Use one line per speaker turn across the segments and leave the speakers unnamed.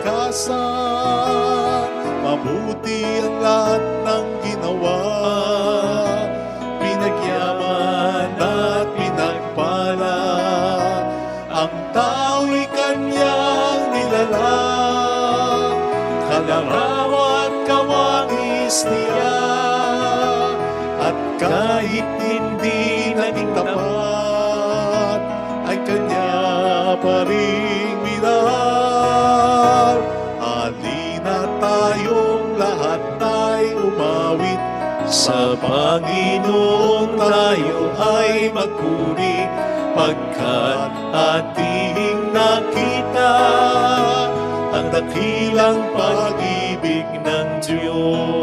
kalikasan. Mabuti ang lahat ng ginawa, pinagyaman at pinagpala. Ang tao'y kanyang nilalang, kalarawan kawangis niya. At kahit hindi naging tapat, ay kanya pa ring minahal. Halina tayong lahat ay umawit, sa Panginoon tayo ay magpuri, pagkat ating nakita ang dakilang pag-ibig ng Diyos.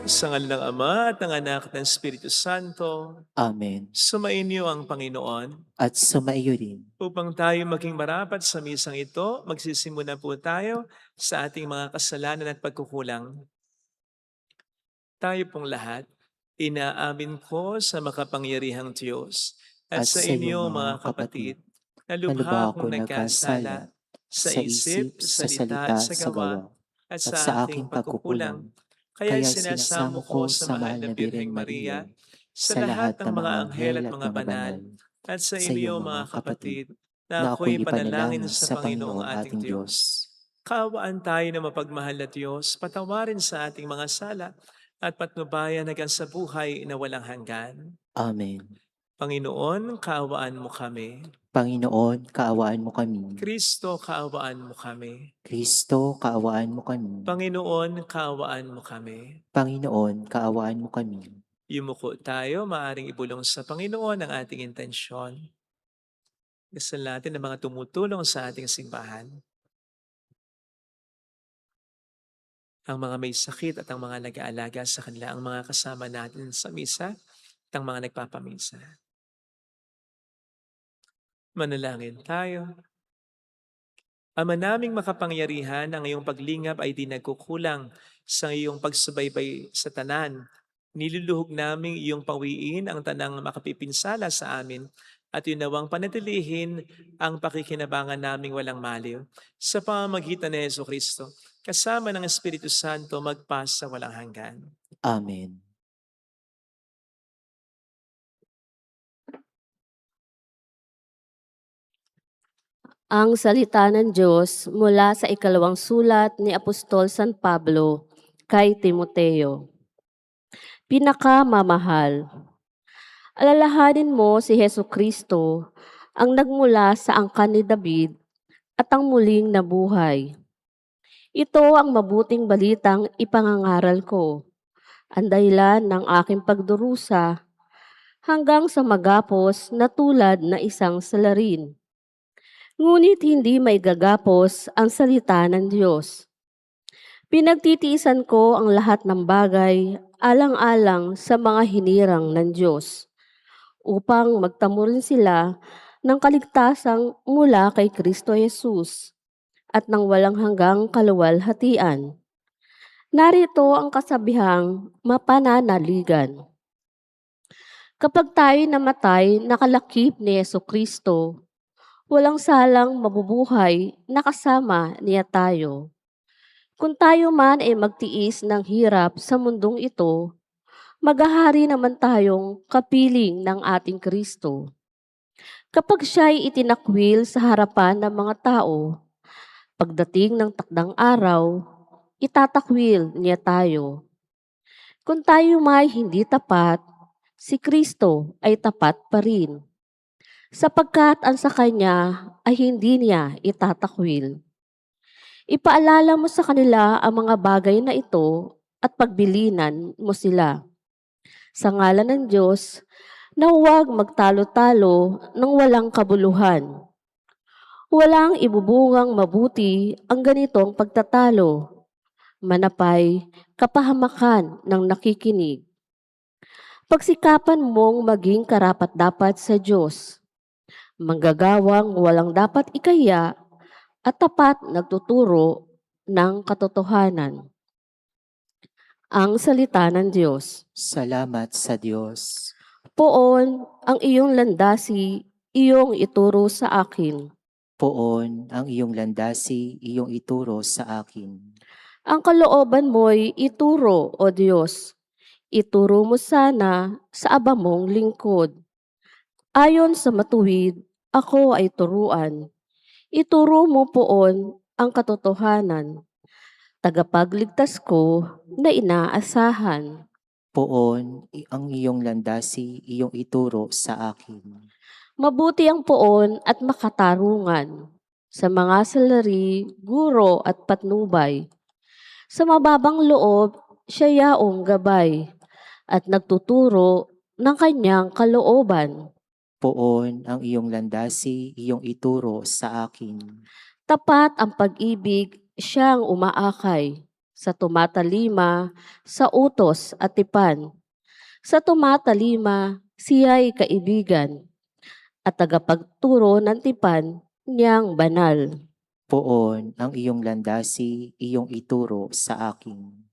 Sa ngalan ng Ama at ng Anak at ng Espiritu Santo,
Amen.
sumainyo ang Panginoon.
At sumaiyo rin.
Upang tayo maging marapat sa misang ito, magsisimula po tayo sa ating mga kasalanan at pagkukulang. Tayo pong lahat, inaamin ko sa makapangyarihang Diyos at sa inyo mga kapatid, na lubha akong nagkasala sa isip, sa salita, sa gawa, at sa aking pagkukulang. Kaya sinasamo ko sa mahal na Birheng Maria, sa lahat ng mga anghel at mga banal, at sa inyo mga kapatid, na ako'y panalangin sa Panginoong ating Diyos. Kaawaan tayo na mapagmahal na Diyos, patawarin sa ating mga sala, at patnubayan hanggang sa buhay na walang hanggan.
Amen.
Panginoon, kaawaan mo kami.
Panginoon, kaawaan mo kami.
Kristo, kaawaan mo kami.
Kristo, kaawaan mo kami.
Panginoon, kaawaan mo kami.
Panginoon, kaawaan mo kami.
Yumuko tayo, maaring ibulong sa Panginoon ang ating intensyon. Dasal natin ang mga tumutulong sa ating simbahan. Ang mga may sakit at ang mga nag-aalaga sa kanila, ang mga kasama natin sa misa at ang mga nagpapamisa. Manalangin tayo. Ama naming makapangyarihan, ang iyong paglingap ay di nagkukulang sa iyong pagsubaybay sa tanan. Niluluhog naming iyong pawiin ang tanang makapipinsala sa amin at yunawang panatilihin ang pakikinabangan naming walang maliw. Sa pamamagitan ni Jesucristo, kasama ng Espiritu Santo, magpasa walang hanggan.
Amen.
Ang salita ng Diyos mula sa ikalawang sulat ni Apostol San Pablo kay Timoteo. Pinakamamahal, alalahanin mo si Jesucristo, ang nagmula sa angkan ni David at ang muling nabuhay. Ito ang mabuting balitang ipangangaral ko, ang dahilan ng aking pagdurusa hanggang sa magapos na tulad na isang salarin. Ngunit hindi may gagapos ang salita ng Diyos. Pinagtitiisan ko ang lahat ng bagay alang-alang sa mga hinirang ng Diyos, upang magtamo rin sila ng kaligtasang mula kay Kristo Jesus at ng walang hanggang kaluwalhatian. Narito ang kasabihang mapananaligan. Kapag tayo namatay, nakalakip ni Jesucristo, walang salang mabubuhay na kasama niya tayo. Kung tayo man ay magtiis ng hirap sa mundong ito, maghahari naman tayong kapiling ng ating Kristo. Kapag siya'y itinakwil sa harapan ng mga tao, pagdating ng takdang araw, itatakwil niya tayo. Kung tayo may hindi tapat, si Kristo ay tapat pa rin, sapagkat ang sa Kanya ay hindi niya itatakwil. Ipaalala mo sa kanila ang mga bagay na ito at pagbilinan mo sila. Sa ngalan ng Diyos, na huwag magtalo-talo ng walang kabuluhan. Walang ibubungang mabuti ang ganitong pagtatalo. Manapay, kapahamakan ng nakikinig. Pagsikapan mong maging karapat-dapat sa Diyos. Manggagawang walang dapat ikaya at tapat nagtuturo ng katotohanan. Ang salita ng Diyos.
Salamat sa Diyos.
Poon ang iyong landasi, iyong ituro sa akin.
Poon ang iyong landasi, iyong ituro sa akin.
Ang kalooban mo'y ituro, O Diyos. Ituro mo sana sa aba mong lingkod. Ayon sa matuwid, ako ay turuan. Ituro mo poon ang katotohanan. Tagapagligtas ko na inaasahan.
Poon ang iyong landasi, iyong ituro sa akin.
Mabuti ang poon at makatarungan sa mga salari, guro at patnubay. Sa mababang loob, siya yaong gabay at nagtuturo ng kanyang kalooban.
Poon ang iyong landasi, iyong ituro sa akin.
Tapat ang pag-ibig, siyang umaakay sa tumatalima, sa utos at tipan. Sa tumatalima, siya'y kaibigan at tagapagturo ng tipan niyang banal.
Poon ang iyong landasi, iyong ituro sa akin.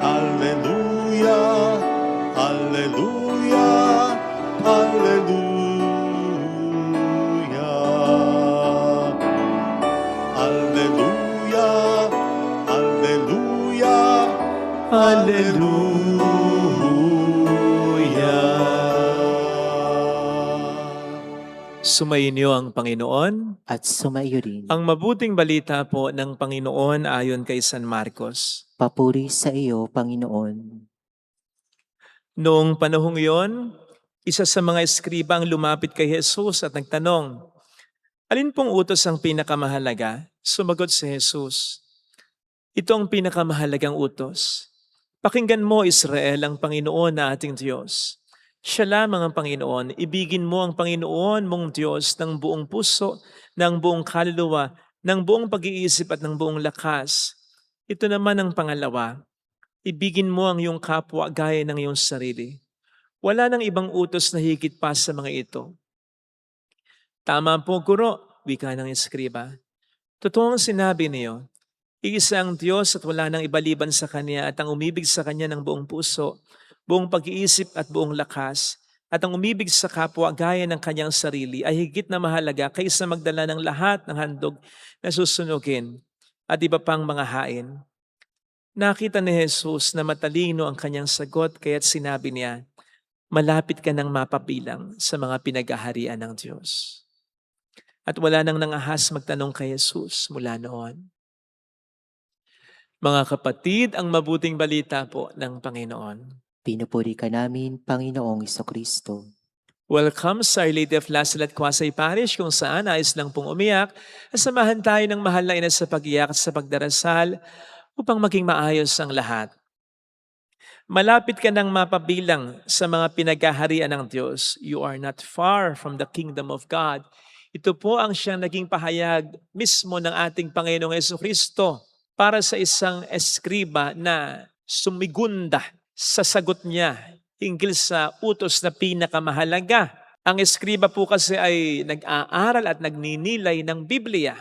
Alleluia, Alleluia, Alleluia. Alleluia, Alleluia, Alleluia.
Sumainyo ang Panginoon.
At sumaiyo rin.
Ang mabuting balita po ng Panginoon ayon kay San Marcos.
Papuri sa iyo, Panginoon.
Noong panahong iyon, isa sa mga eskriba ang lumapit kay Jesus at nagtanong, "Alin pong utos ang pinakamahalaga?" Sumagot si Jesus, "Ito ang pinakamahalagang utos. Pakinggan mo, Israel, ang Panginoon na ating Diyos. Siya lamang ang Panginoon. Ibigin mo ang Panginoon mong Diyos ng buong puso, ng buong kaluluwa, ng buong pag-iisip at ng buong lakas. Ito naman ang pangalawa. Ibigin mo ang iyong kapwa gaya ng iyong sarili. Wala nang ibang utos na higit pa sa mga ito." Tama po, Guro, wika ng eskriba. Totoo ang sinabi niyo. Iisa ang Diyos at wala nang ibaliban sa Kanya at ang umibig sa Kanya ng buong puso, buong pag-iisip at buong lakas, at ang umibig sa kapwa gaya ng kanyang sarili ay higit na mahalaga kaysa magdala ng lahat ng handog na susunugin at iba pang mga hain. Nakita ni Jesus na matalino ang kanyang sagot kaya't sinabi niya, "Malapit ka nang mapabilang sa mga pinag-aharian ng Diyos." At wala nang nangahas magtanong kay Jesus mula noon. Mga kapatid, ang mabuting balita po ng Panginoon.
Pinupuri ka namin, Panginoong Jesucristo.
Welcome sa Our Lady of Lasalle at Quasay Parish kung saan nais lang pong umiyak. Samahan tayo ng mahal na ina sa pag-iyak at sa pagdarasal upang maging maayos ang lahat. Malapit ka nang mapabilang sa mga pinag-aharian ng Diyos. You are not far from the kingdom of God. Ito po ang siyang naging pahayag mismo ng ating Panginoong Jesucristo para sa isang eskriba na sumigunda sa sagot niya hinggil sa utos na pinakamahalaga. Ang eskriba po kasi ay nag-aaral at nagninilay ng Biblia.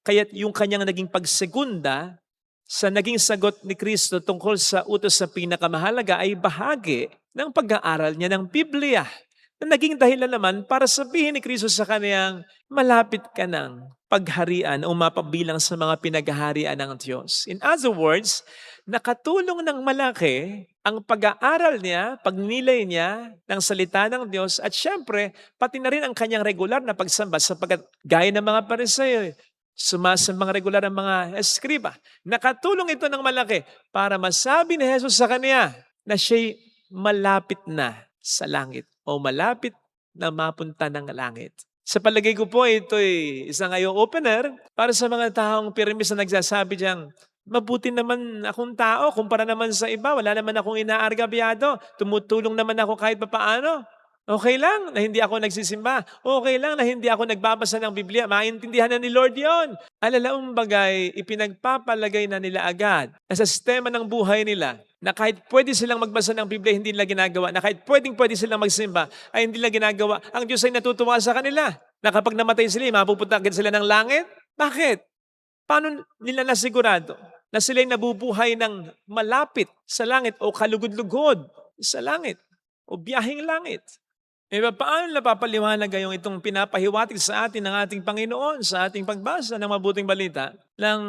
Kaya't yung kanyang naging pagsegunda sa naging sagot ni Kristo tungkol sa utos na pinakamahalaga ay bahagi ng pag-aaral niya ng Biblia. Na naging dahilan naman para sabihin ni Kristo sa kaniyang, malapit ka ng pagharian o mapabilang sa mga pinaghaharian ng Diyos. In other words, nakatulong ng malaki ang pag-aaral niya, pagnilay niya ng salita ng Diyos at syempre, pati na rin ang kanyang regular na pagsamba sapagkat gaya ng mga Pariseo, sumasambang regular ang mga eskriba. Nakatulong ito ng malaki para masabi ni Jesus sa kanya na siya'y malapit na sa langit o malapit na mapunta ng langit. Sa palagay ko po, ito ay isang eye-opener para sa mga taong pirimis na nagsasabi diyang, mabuti naman akong tao, kumpara naman sa iba, wala naman akong inaargabyado, tumutulong naman ako kahit papaano. Okay lang na hindi ako nagsisimba. Okay lang na hindi ako nagbabasa ng Biblia. Maintindihan na ni Lord yon. Alalaong bagay, ipinagpapalagay na nila agad na sa sistema ng buhay nila na kahit pwede silang magbasa ng Biblia, hindi nila ginagawa. Na kahit pwede silang magsimba, ay hindi nila ginagawa. Ang Diyos ay natutuwa sa kanila. Na kapag namatay sila, mapupunta agad sila ng langit. Bakit? Paano nila nasigurado na sila'y nabubuhay ng malapit sa langit o kalugod-lugod sa langit o biyaheng langit? Paano napapaliwanag ngayong itong pinapahiwatig sa atin ng ating Panginoon sa ating pagbasa ng mabuting balita ng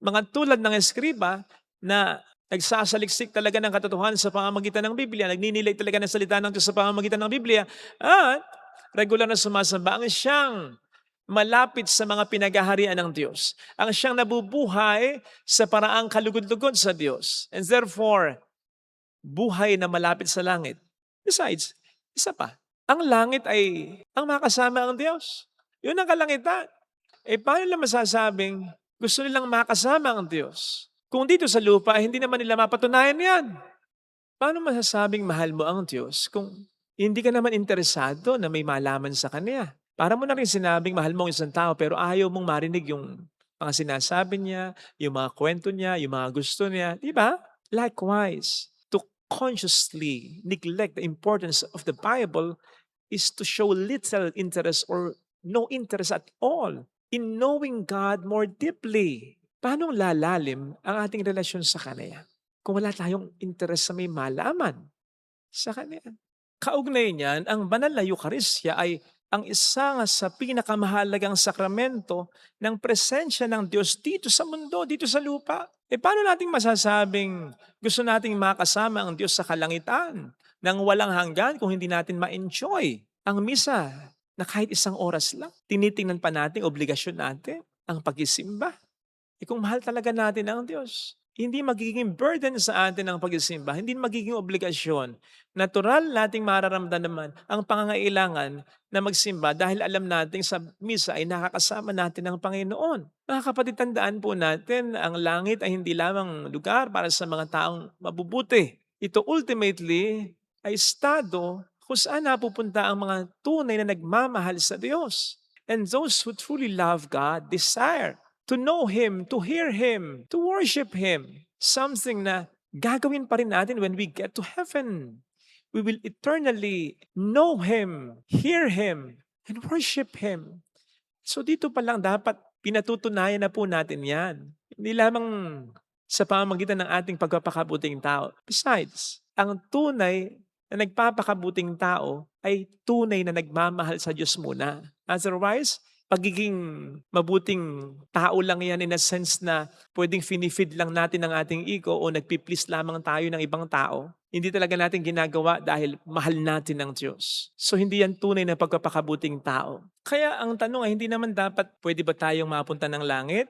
mga tulad ng eskriba na nagsasaliksik talaga ng katotohanan sa pamamagitan ng Biblia, nagninilay talaga ng salita ng Diyos sa pamamagitan ng Biblia, at regular na sumasamba ang siyang malapit sa mga pinagaharian ng Diyos. Ang siyang nabubuhay sa paraang kalugod-lugod sa Diyos. And therefore, buhay na malapit sa langit. Besides, isa pa, ang langit ay ang makasama ang Diyos. Yun ang kalangitan. Paano nila masasabing gusto nilang makasama ang Diyos? Kung dito sa lupa, hindi naman nila mapatunayan yan. Paano masasabing mahal mo ang Diyos kung hindi ka naman interesado na may malaman sa Kanya? Para mo na rin sinabing mahal mo ang isang tao pero ayaw mong marinig yung mga sinasabi niya, yung mga kwento niya, yung mga gusto niya. Di ba? Likewise, to consciously neglect the importance of the Bible is to show little interest or no interest at all in knowing God more deeply. Paano lalalim ang ating relasyon sa Kanya kung wala tayong interest sa may malaman sa Kanya? Kaugnay niyan, ang banal na Eucharistia ay ang isa nga sa pinakamahalagang sakramento ng presensya ng Diyos dito sa mundo, dito sa lupa. Paano nating masasabing gusto nating makasama ang Diyos sa kalangitan nang walang hanggan kung hindi natin ma-enjoy ang misa na kahit isang oras lang? Tinitingnan pa natin, obligasyon natin, ang pagsisimba. Kung mahal talaga natin ang Diyos, hindi magiging burden sa atin ang pagsisimba, hindi magiging obligasyon. Natural nating mararamdaman naman ang pangangailangan na magsimba dahil alam natin sa misa ay nakakasama natin ang Panginoon. Mga kapatid, tandaan po natin, ang langit ay hindi lamang lugar para sa mga taong mabubuti. Ito ultimately ay estado kung saan napupunta ang mga tunay na nagmamahal sa Diyos. And those who truly love God desire to know Him, to hear Him, to worship Him. Something na gagawin pa rin natin when we get to heaven. We will eternally know Him, hear Him, and worship Him. So dito pa lang dapat pinatutunayan na po natin yan. Hindi lamang sa pamamagitan ng ating pagpapakabuting tao. Besides, ang tunay na nagpapakabuting tao ay tunay na nagmamahal sa Diyos muna. Otherwise, pagiging mabuting tao lang yan in a sense na pwedeng finifeed lang natin ang ating ego o nagpiplease lamang tayo ng ibang tao. Hindi talaga natin ginagawa dahil mahal natin ang Diyos. So hindi yan tunay na pagpapakabuting tao. Kaya ang tanong ay hindi naman dapat pwede ba tayong mapunta ng langit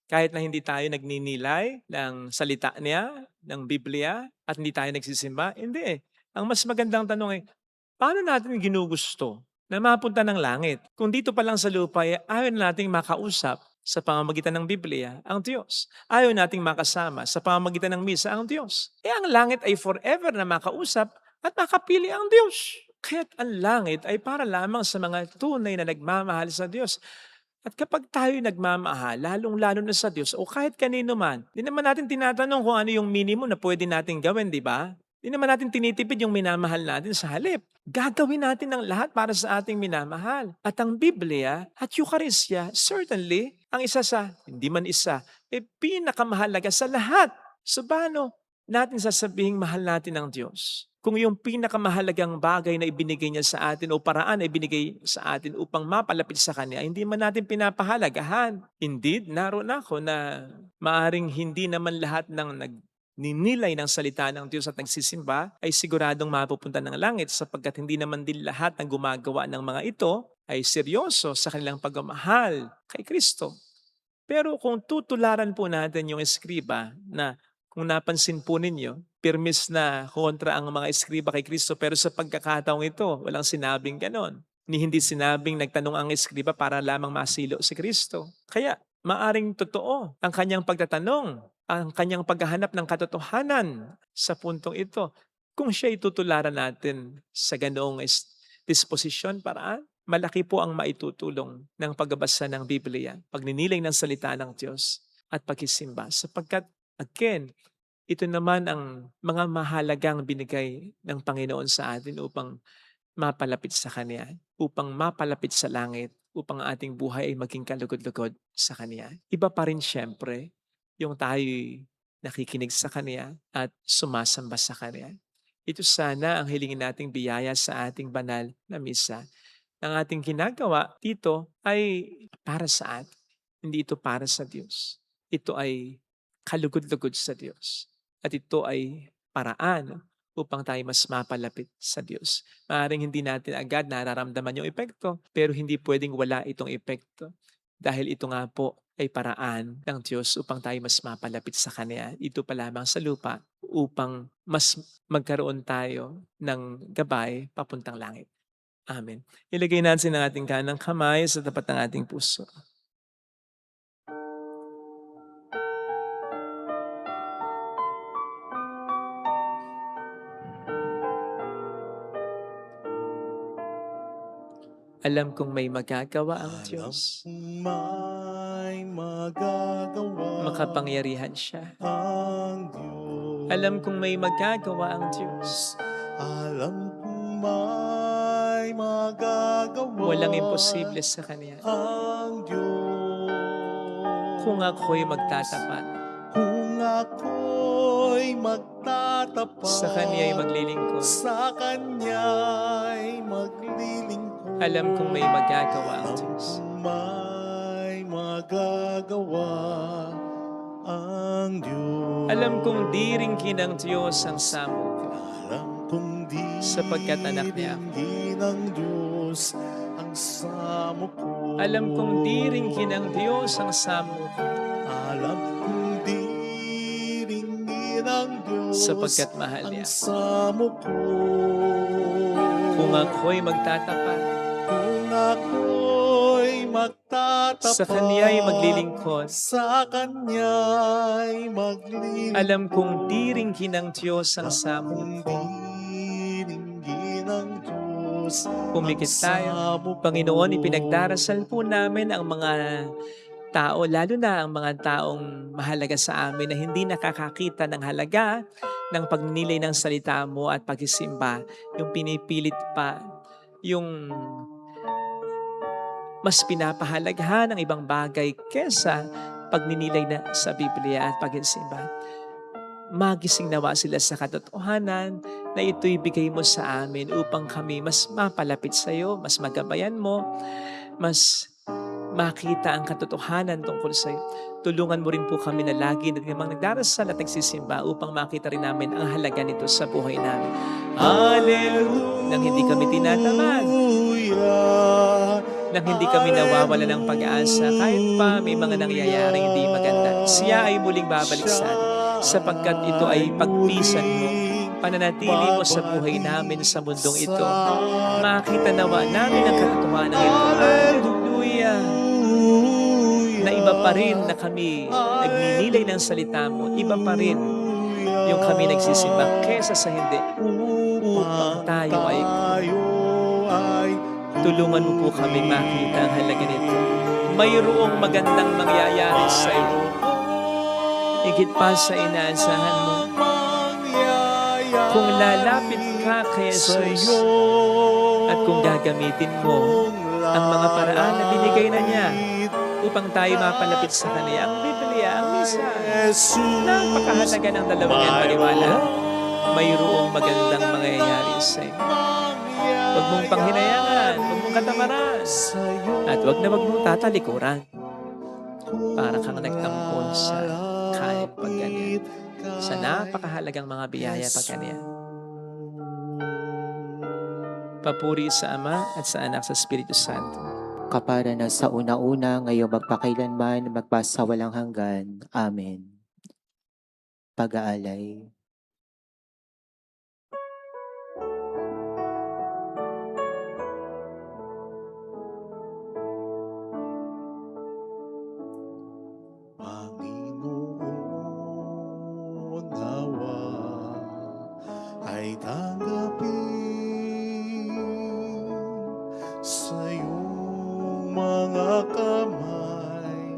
kahit na hindi tayo nagninilay ng salita niya, ng Biblia, at hindi tayo nagsisimba? Hindi. Ang mas magandang tanong ay, paano natin ginugusto na mapunta ng langit kung dito pa lang sa lupa ay ayaw nating makausap sa pamamagitan ng Biblia ang Diyos? Ayaw nating makasama sa pamamagitan ng misa ang Diyos. Ang langit ay forever na makausap at makapili ang Diyos. Kaya't ang langit ay para lamang sa mga tunay na nagmamahal sa Diyos. At kapag tayo nagmamahal, lalong-lalo na sa Diyos o kahit kanino man, di naman natin tinatanong kung ano yung minimum na pwede natin gawin, di ba? Di naman natin tinitipid yung minamahal natin sa halip. Gagawin natin ang lahat para sa ating minamahal. At ang Biblia at Eucharistia, certainly, ang isa sa, hindi man isa, pinakamahalaga sa lahat. So paano natin sasabihing mahal natin ang Diyos? Kung yung pinakamahalagang bagay na ibinigay niya sa atin o paraan na ibinigay sa atin upang mapalapit sa Kanya, hindi man natin pinapahalagahan. Indeed, naroon ako na maaring hindi naman lahat ng ninilay ng salita ng Diyos at nagsisimba ay siguradong mapupunta ng langit sapagkat hindi naman din lahat ng gumagawa ng mga ito ay seryoso sa kanilang pagmamahal kay Kristo. Pero kung tutularan po natin yung eskriba na kung napansin po ninyo, pirmis na kontra ang mga eskriba kay Kristo pero sa pagkakataong ito, walang sinabing ganon. Ni hindi sinabing nagtanong ang eskriba para lamang masilo si Kristo. Kaya maaring totoo ang kanyang pagtatanong, ang kanyang paghahanap ng katotohanan sa puntong ito. Kung siya itutularan natin sa ganoong disposisyon, paraan, malaki po ang maitutulong ng pagbabasa ng Biblia, pagninilay ng salita ng Diyos at pagsisimba. Sapagkat, again, ito naman ang mga mahalagang binigay ng Panginoon sa atin upang mapalapit sa Kanya, upang mapalapit sa langit, upang ang ating buhay ay maging kalugod-lugod sa Kanya. Iba pa rin siyempre yung tayo'y nakikinig sa Kanya at sumasamba sa Kanya. Ito sana ang hilingin nating biyaya sa ating banal na misa. Ang ating ginagawa dito ay para sa atin. Hindi ito para sa Diyos. Ito ay kalugod-lugod sa Diyos. At ito ay paraan upang tayo mas mapalapit sa Diyos. Maaaring hindi natin agad nararamdaman yung epekto, pero hindi pwedeng wala itong epekto. Dahil ito nga po ay paraan ng Diyos upang tayo mas mapalapit sa Kanya. Ito pa lamang sa lupa upang mas magkaroon tayo ng gabay papuntang langit. Amen. Ilagay natin ang ating kanang kamay sa tapat ng ating puso. Alam kong may magagawa ang
Alam
Diyos.
kong may magagawa
Makapangyarihan siya.
ang Diyos.
Alam kong may magagawa ang Diyos.
Alam kong may magagawa
Walang imposible sa Kanya.
ang Diyos.
Kung ako'y magtatapat,
Kung ako'y magtatapat
sa Kanya'y maglilingkod.
sa Kanya'y maglilingkod.
Alam kong may magagawa ang
Alam
Diyos.
kong may magagawa ang Diyos.
Alam kong diringkin ng Diyos ang samo ko.
Alam kong
Sapagkat anak niya ako.
diringkin ng Diyos ang samo ko.
Alam kong diringkin ng Diyos ang samo ko.
Alam kong diringkin ng Diyos
Sapagkat mahal
ang
niya.
samo ko.
Kung ako'y magtatapat,
Kung ako'y magtatapat
sa Kanya'y maglilingkod.
sa Kanya'y maglilingkod.
Alam kong diringkin ng Diyos ang samo
Kung
ko.
diringgin ng Diyos
Pumikit
ang
tayo.
samo ko.
Panginoon, ipinagdarasal po namin ang mga tao, lalo na ang mga taong mahalaga sa amin na hindi nakakakita ng halaga ng pagninilay ng salita mo at pagsisimba. Yung pinipilit pa, yung mas pinapahalagahan ang ibang bagay kesa pagninilay na sa Biblia at pagsisimba. Magising nawa sila sa katotohanan na ito'y bigay mo sa amin upang kami mas mapalapit sa iyo, mas magabayan mo, mas makita ang katotohanan tungkol sa iyo. Tulungan mo rin po kami na lagi namang nagdarasal at nagsisimba upang makita rin namin ang halaga nito sa buhay namin. Hallelujah! Nang hindi kami tinatamad, nang hindi kami nawawala ng pag-asa, kahit pa may mga nangyayaring hindi maganda. Siya ay muling babalik sa atin, sapagkat ito ay pagpisan mo, pananatili mo sa buhay namin sa mundong ito. Makita nawa namin ang katotohanan ito. Hallelujah! Na iba pa rin na kami nagninilay ng salita mo, iba pa rin yung kami nagsisimba kesa sa hindi, upang tayo ay tulungan mo po kami makita ang halaga nito. Mayroong magandang mangyayari sa iyo. Higit pa sa inaasahan mo. Kung lalapit ka kay Jesus at kung gagamitin mo ang mga paraan na binigay na niya upang tayo mapalapit sa Kanya, ang Biblia, ang misa, napakahalaga ng dalawang yan maniwala. Mayroong magandang mangyayari sa iyo. Huwag mong panghinayangan, huwag mong katamaran, at huwag mong tatalikuran para kang nagtampon sa kahit pagganyan. Sa napakahalagang mga biyaya pagganyan. Papuri sa Ama at sa Anak sa Espiritu Santo.
Kapara na sa una-una, ngayong magpakailanman, magpasawalang hanggan. Amen. Pag-aalay.
Panginoon, nawa ay tanggapin sa iyong mga kamay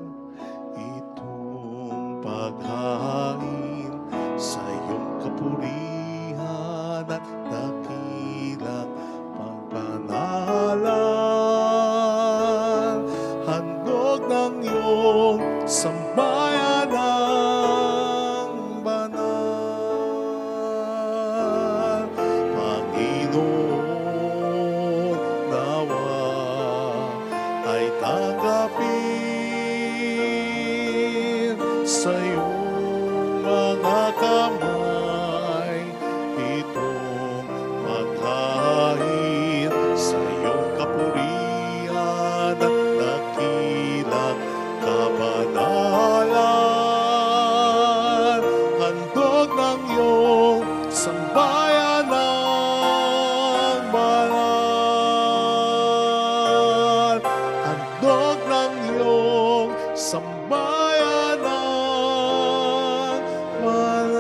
itong paghahain sa iyong sambayan ng banal. Panginoon, nawa ay tanggapin sa iyong mga kamay itong paghain sa iyong kapurihan at dakilang kabanalan. Handog ng iyong sambayan ng banal. Handog ng iyong sambayan ng banal.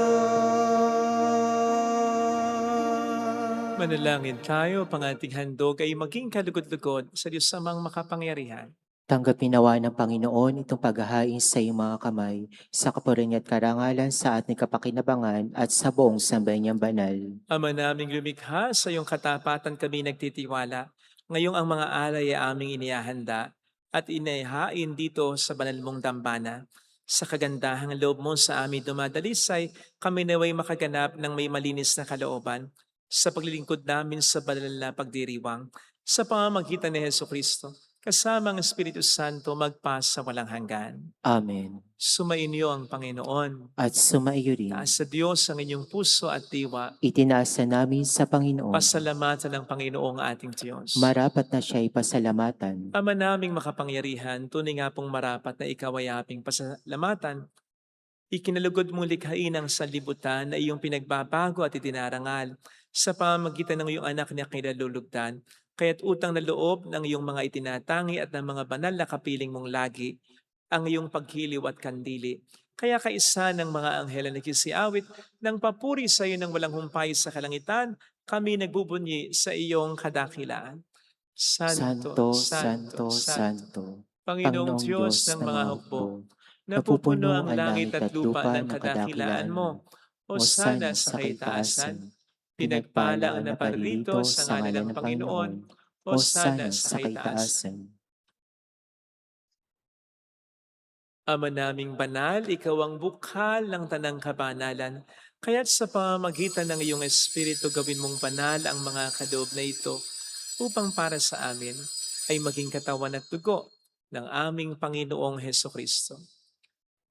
Manalangin tayo, pang ating handog ay maging kalugod-lugod sa Diyos amang makapangyarihan.
Tanggapin nawa ng Panginoon itong paghahain sa iyong mga kamay, sa kapurihan at karangalan sa ating kapakinabangan at sa buong sambayan niyang banal.
Ama naming lumikha, sa iyong katapatan kami nagtitiwala. Ngayong ang mga alay ay aming inihahanda at inihain dito sa banal mong dambana. Sa kagandahang loob mo sa amin dumadalisay, kami naway makaganap ng may malinis na kalooban sa paglilingkod namin sa banal na pagdiriwang sa pamamagitan ni Heso Kristo. Kasama ang Espiritu Santo magpasa walang hanggan.
Amen.
Sumainyo ang Panginoon.
At sumaiyo rin.
Taas sa Diyos ang inyong puso at diwa.
Itinaasa namin sa Panginoon.
Pasalamatan ng Panginoong ating Diyos.
Marapat na siya'y pasalamatan.
Ama naming makapangyarihan, tunay nga pong marapat na ikaw ay aming pasalamatan. Ikinalugod mong likhain ang sanlibutan na iyong pinagbabago at itinarangal sa pamamagitan ng iyong anak na kinalulugdan. Kaya't utang na loob ng iyong mga itinatangi at ng mga banal na kapiling mong lagi ang iyong paghiliw at kandili. Kaya kaisa ng mga anghel na nagsisiawit ng papuri sa iyo ng walang humpay sa kalangitan, kami nagbubunyi sa iyong kadakilaan.
Santo, Santo, Santo,
Panginoong Diyos ng mga hukbo, napupuno ang langit at lupa ng kadakilaan mo. O sana sa kaitaasan, pinagpala ang naparirito sa ngalan ng Panginoon. O sana sa kaitaasan. Ama naming banal, ikaw ang bukal ng tanang kabanalan. Kaya't sa pamamagitan ng iyong Espiritu gawin mong banal ang mga kaloob na ito upang para sa amin ay maging katawan at dugo ng aming Panginoong Heso Kristo.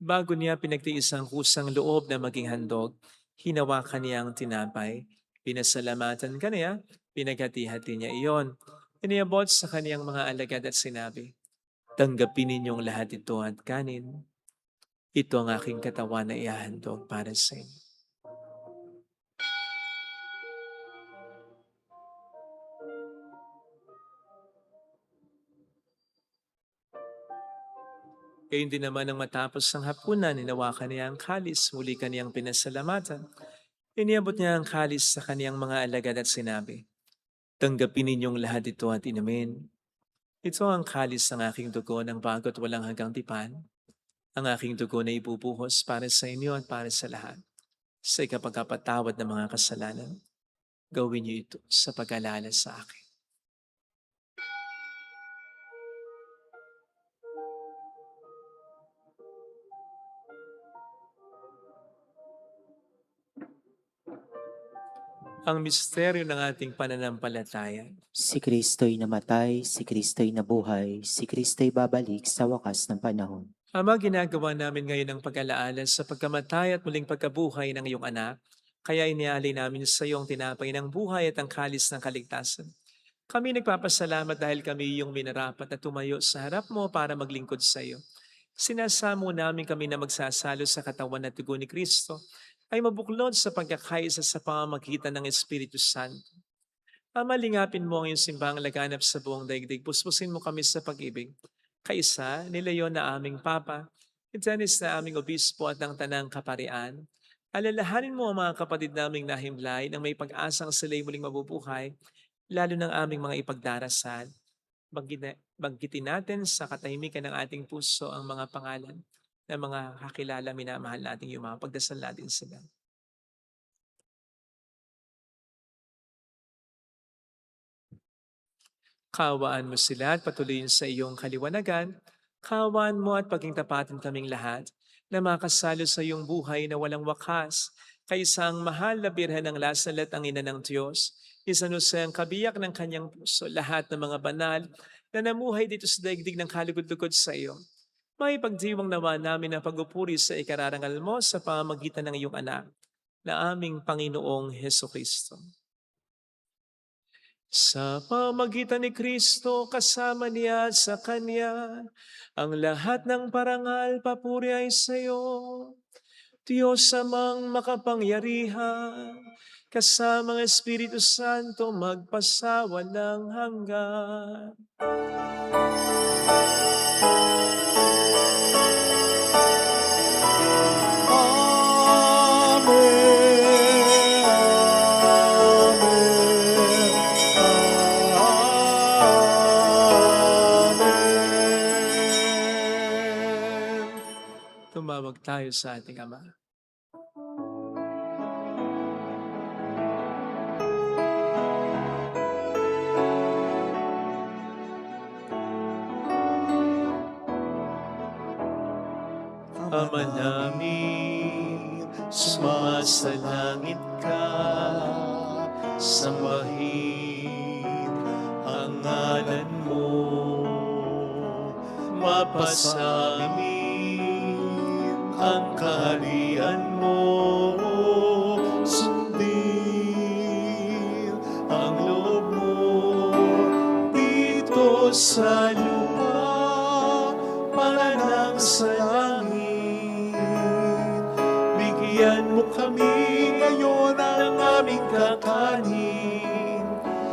Bago niya pinagtiis ang kusang loob na maging handog, hinawakan niya ang tinapay. Pinasalamatan ka niya, pinaghati-hati niya iyon. Iniabot sa kaniyang mga alagad at sinabi, tanggapin ninyong lahat ito at kanin. Ito ang aking katawan na ihahandog para sa inyo. Gayun din naman ang matapos ng hapunan, ninawakan niya ang kalis, muli kaniyang pinasalamatan. Iniabot niya ang kalis sa kaniyang mga alagad at sinabi, tanggapin ninyong lahat ito at inumin. Ito ang kalis ng aking dugo ng bago't walang hanggang tipan. Ang aking dugo na ibubuhos para sa inyo at para sa lahat. Sa ikapagkapatawad ng mga kasalanan, gawin niyo ito sa pag-alala sa akin. Ang misteryo ng ating pananampalataya.
Si Kristo'y namatay, si Kristo'y nabuhay, si Kristo'y babalik sa wakas ng panahon.
Ama, ginagawa namin ngayon ang pag-alaala sa pagkamatay at muling pagkabuhay ng iyong anak. Kaya inialay namin sa iyong tinapay ng buhay at ang kalis ng kaligtasan. Kami nagpapasalamat dahil kami iyong minarapat na tumayo sa harap mo para maglingkod sa iyo. Sinasamo namin kami na magsasalo sa katawan at dugo ni Kristo ay mabuklod sa pagkakaisa sa pamamagitan ng Espiritu Santo. Ama, lingapin mo ang iyong simbahang laganap sa buong daigdig. Puspusin mo kami sa pag-ibig. Kaisa, ni Leon na aming Papa, ni Dennis na aming Obispo at ng Tanang Kaparian. Alalahanin mo ang mga kapatid naming nahimlay nang may pag-asang sila'y muling mabubuhay, lalo ng aming mga ipagdarasal. Banggitin natin sa katahimikan ng ating puso ang mga pangalan ng mga kakilala, minamahal natin yung mga pagdasal natin sila. Kaawaan mo sila at patuloyin sa iyong kaliwanagan. Kawan mo at paging tapatin kaming lahat na makasalo sa iyong buhay na walang wakas, kaysa ang mahal na birhen ng lasalat ang ina ng Diyos, isanusay ang kabiyak ng kanyang puso, lahat ng mga banal na namuhay dito sa daigdig ng kalugod-lugod sa iyo. May pagdiwang nawa namin ang pagupuri sa ikararangal mo sa pamamagitan ng iyong anak, na aming Panginoong Heso Kristo. Sa pamagitan ni Kristo, kasama niya at sa Kanya, ang lahat ng parangal papuri ay sa iyo. Diyos amang makapangyarihan, kasama ng Espiritu Santo, magpasawalang hanggan. Tumawag tayo sa ating Ama. Ama namin, sumasalangit ka, sambahin ang ngalan mo, mapasamin ang kaharian mo, sundin ang loob mo dito sa lupa para nang sa langit. Bigyan mo kami ngayon ng aming kakanin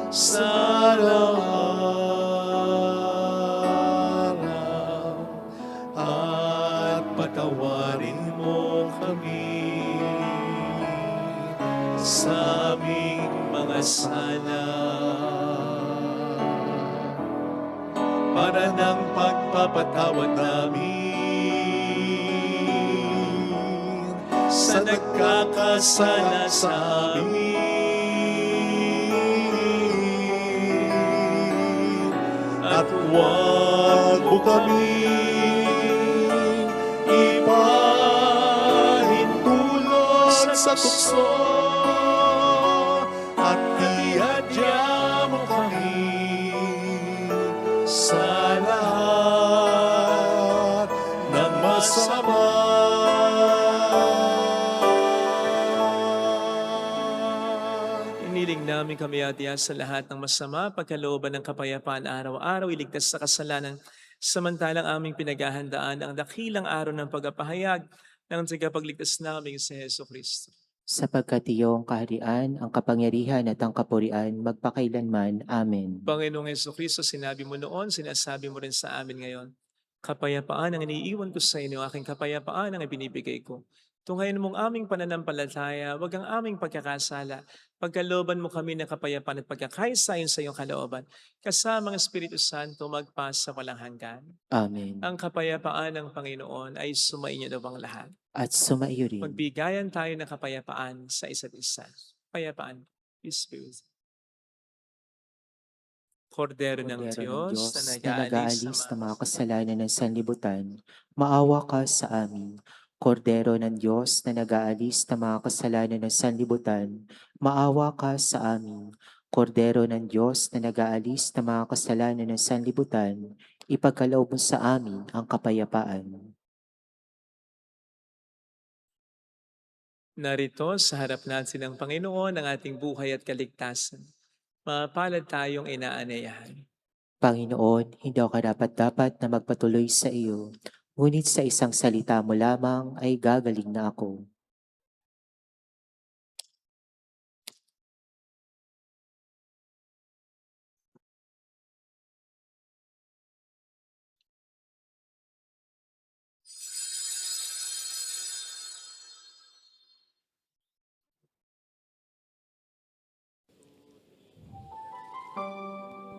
sa araw-araw, at patawarin mo kami sa aming mga sala, para ng pagpapatawad namin sa nagkakasala sa amin. At huwag mo kami ipahintulot sa tukso, at iadya mo kami sa lahat ng masama. Iniling namin kami atiya sa lahat ng masama, pagkalooban ng kapayapaan araw-araw, iligtas sa kasalanan, samantalang aming pinaghahandaan ang dakilang araw ng pagpapahayag ng tagapagligtas naming si Heso Kristo.
Sapagkat iyong kaharian, ang kapangyarihan at ang kapurian, magpakailanman. Amen.
Panginoong Heso Kristo, sinabi mo noon, sinasabi mo rin sa amin ngayon, kapayapaan ang iniiwan ko sa inyo, aking kapayapaan ang ibinibigay ko. Tunghayin mong aming pananampalataya, wag ang aming pagkakasala. Pagkalooban mo kami ng kapayapaan at pagkakaisayon sa iyong kalooban, kasama ang Espiritu Santo, magpasa walang hanggan.
Amen.
Ang kapayapaan ng Panginoon ay sumainyo daw ang lahat.
At sumaiyo rin.
Magbigayan tayo ng kapayapaan sa isa't isa. Kapayapaan, peace be with you. Kordero ng
Kordero
Diyos
na
na nag-aalis
nag-aalis
sa
ng mga kasalanan ng sanlibutan, maawa ka sa amin. Kordero ng Diyos na nag-aalis ng mga kasalanan ng sanlibutan, maawa ka sa amin. Kordero ng Diyos na nag-aalis ng mga kasalanan ng sanlibutan, ipagkaloob mo sa amin ang kapayapaan.
Narito sa harap natin ng Panginoon ang ating buhay at kaligtasan. Mapalad tayong inaanayahan.
Panginoon, hindi ako karapat-dapat na magpatuloy sa iyo, ngunit sa isang salita mo lamang ay gagaling na ako.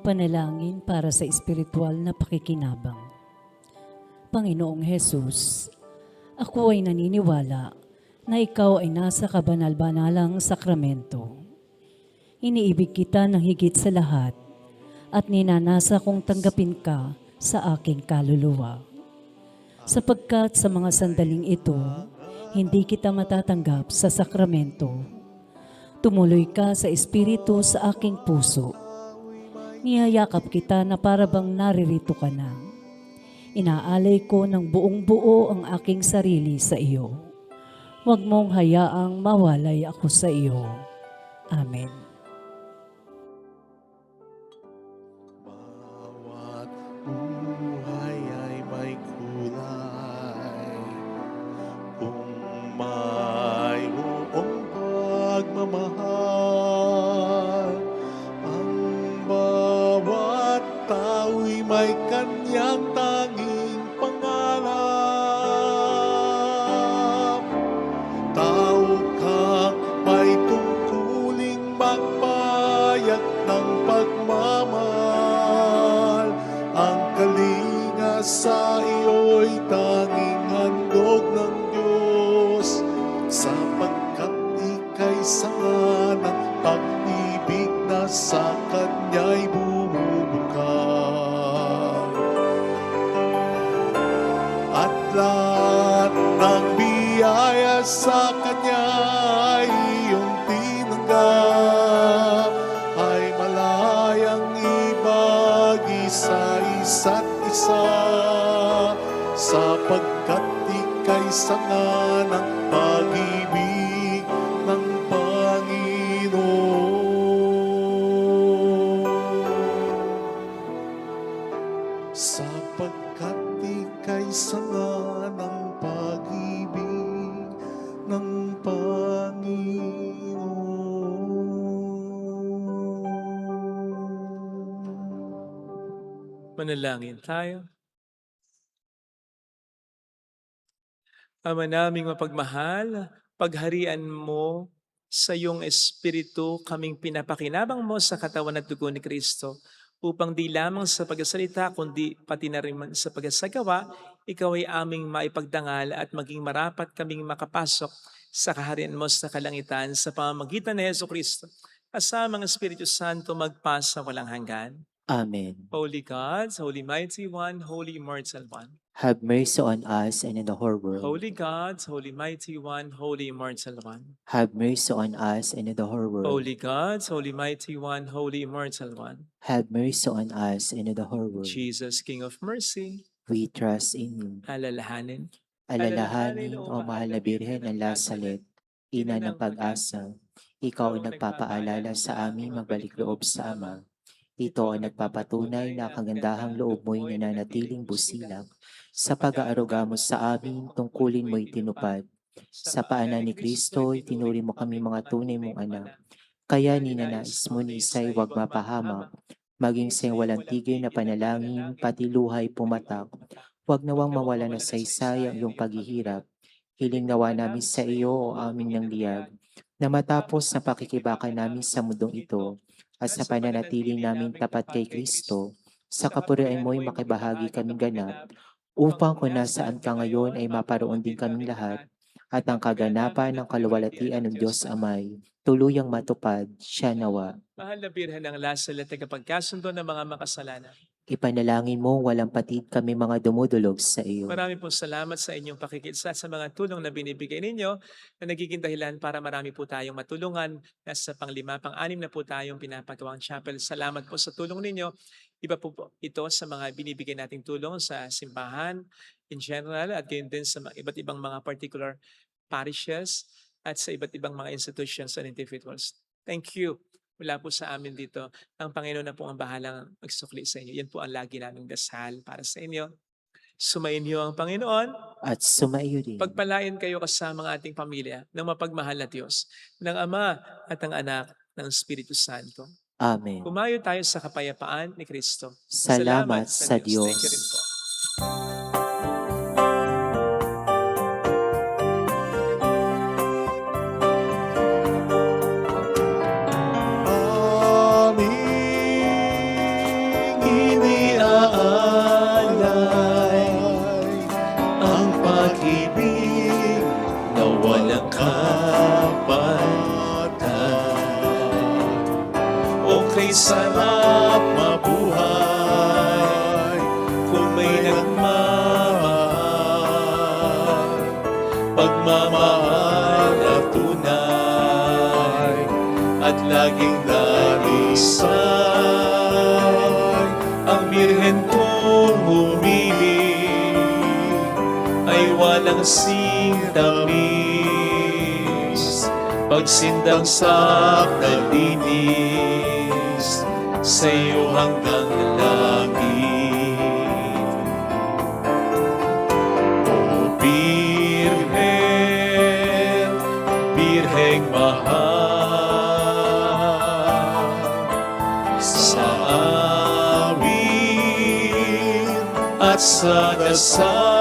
Panalangin para sa espiritual na pakikinabang. Panginoong Hesus, ako ay naniniwala na ikaw ay nasa kabanal-banalang sakramento. Iniibig kita ng higit sa lahat at ninanasa kong tanggapin ka sa aking kaluluwa. sapagkat sa mga sandaling ito, hindi kita matatanggap sa sakramento. Tumuloy ka sa Espiritu sa aking puso. Niyayakap kita na parabang naririto ka na. Inaalay ko ng buong buo ang aking sarili sa iyo. Huwag mong hayaang mawalay ako sa iyo. Amen.
Bawat buhay ay may kulay. Kung mayroong pagmamahal, ang bawat tao'y may kanyang tanging pangarap. Tao kang may tungkuling magpayag ng pagmamahal. Ang kalinga sa iyo'y tanging handog ng Diyos, sapagkat ika'y sanga ng pag-ibig na sa Kanya'y bumubukal. At lahat ng biyaya sa Kanya'y iyong tinanggap ay malayang ibagi sa isa't isa, sapagkat ika'y sanga ng pag-ibig ng Panginoon. Sapagkat ika'y sanga ng pag-ibig ng Panginoon.
Manalangin tayo. Ama naming mapagmahal, pagharian mo sa iyong Espiritu kaming pinapakinabang mo sa katawan at dugo ni Kristo, upang di lamang sa pagsasalita kundi pati na rin sa pagsagawa, ikaw ay aming maipagdangal at maging marapat kaming makapasok sa kaharian mo sa kalangitan sa pamamagitan ni Jesucristo. Kasamang Espiritu Santo magpasa walang hanggan.
Amen.
Holy God, Holy Mighty One, Holy Immortal One.
Have mercy on us and in the whole world.
Holy God, Holy Mighty One, Holy Immortal One.
Have mercy on us and in the whole world.
Holy God, Holy Mighty One, Holy Immortal One.
Have mercy on us and in the whole world.
Jesus, King of Mercy,
We trust in you.
alalahanin.
Alalahanin, O mahal na Birhen ng Lasalet, ina ng pag-asa, ikaw ang nagpapaalala sa aming magbalik loob sa Ama. Ito ang nagpapatunay na kagandahang loob mo'y nananatiling busilak. Sa pag-aaruga mo sa amin, tungkulin mo'y tinupad. Sa paanan ni Kristo, tinuri mo kami mga tunay mong anak. Kaya ninanais mo ni Isay wag mapahamak, maging sa walang tigil na panalangin, pati luhay pumatak. Huwag nawang mawala na saysay ang iyong paghihirap. Hiling nawa namin sa iyo o aming ng liyag, na matapos na pakikibaka namin sa mundong ito, at sa pananatiling namin tapat kay Kristo, sa kapurian mo'y makibahagi kaming ganap, upang kung nasaan ka ngayon ay maparoon din kaming lahat, at ang kaganapan ng kaluwalhatian ng Diyos Amay, tuluyang matupad, siya nawa.
Mahal na Birhen ng Lasalet, tagapagkasundo ng mga makasalanan.
Ipanalangin mo walang patid kami mga dumudulog sa iyo.
Marami pong salamat sa inyong pakikisa sa mga tulong na binibigay ninyo na nagiging dahilan para marami po tayong matulungan. Nasa pang-5, pang-6 na po tayong pinapagawang chapel. Salamat po sa tulong ninyo. Iba po ito sa mga binibigay nating tulong sa simbahan in general at gayon din sa iba't ibang mga particular parishes at sa iba't ibang mga institutions and individuals. Thank you. Mula po sa amin dito, ang Panginoon na po ang bahalang magsukli sa inyo. Yan po ang lagi naming dasal para sa inyo. Sumayin niyo ang Panginoon.
At sumaiyo din.
Pagpalain kayo kasama ang ating pamilya ng mapagmahal na Diyos, ng Ama at ng Anak ng Espiritu Santo.
Amen.
Pumayo tayo sa kapayapaan ni Kristo.
Salamat sa Diyos.
Thank you rin po.
Aming iniaalay ang pag-ibig na walang kapantay.
Okay,
Sarap mabuhay kung may nagmamahal.
pagmamahal na tunay at laging darisay. Ang Birhen kong humiling ay walang sintamis, pagsindang sa kalinis sa iyo hanggang langit. O Birhen, Birheng mahal, sa awit at sa dasal